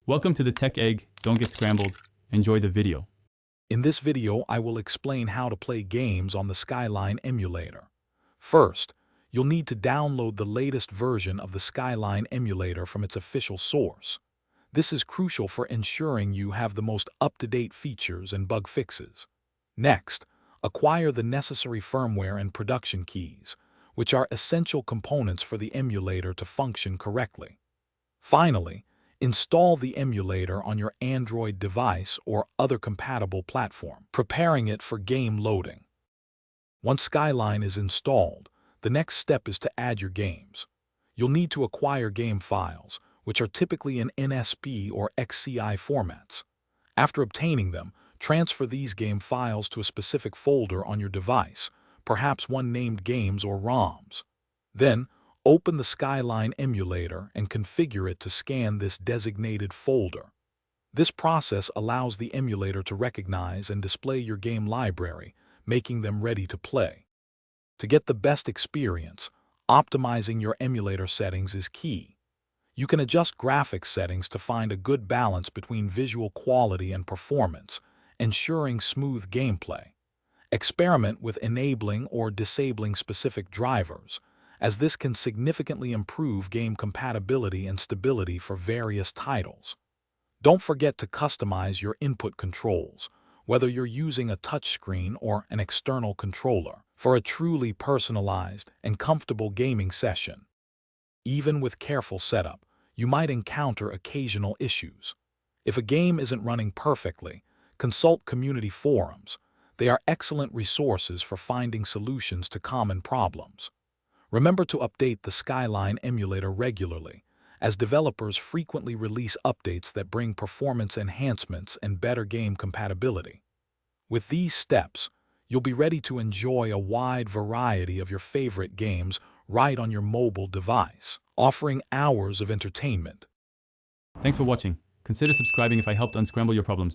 Welcome to the Tech Egg. Don't get scrambled. Enjoy the video. In this video, I will explain how to play games on the Skyline Emulator. First, you'll need to download the latest version of the Skyline Emulator from its official source. This is crucial for ensuring you have the most up-to-date features and bug fixes. Next, acquire the necessary firmware and production keys, which are essential components for the emulator to function correctly. Finally, install the emulator on your Android device or other compatible platform, preparing it for game loading. Once Skyline is installed, the next step is to add your games. You'll need to acquire game files, which are typically in NSP or XCI formats. After obtaining them, transfer these game files to a specific folder on your device, perhaps one named Games or ROMs. Then, open the Skyline Emulator and configure it to scan this designated folder. This process allows the emulator to recognize and display your game library, making them ready to play. To get the best experience, optimizing your emulator settings is key. You can adjust graphics settings to find a good balance between visual quality and performance, ensuring smooth gameplay. Experiment with enabling or disabling specific drivers, as this can significantly improve game compatibility and stability for various titles. Don't forget to customize your input controls, whether you're using a touchscreen or an external controller, for a truly personalized and comfortable gaming session. Even with careful setup, you might encounter occasional issues. If a game isn't running perfectly, consult community forums. They are excellent resources for finding solutions to common problems. Remember to update the Skyline Emulator regularly, as developers frequently release updates that bring performance enhancements and better game compatibility. With these steps, you'll be ready to enjoy a wide variety of your favorite games right on your mobile device, offering hours of entertainment. Thanks for watching. Consider subscribing if I helped unscramble your problems.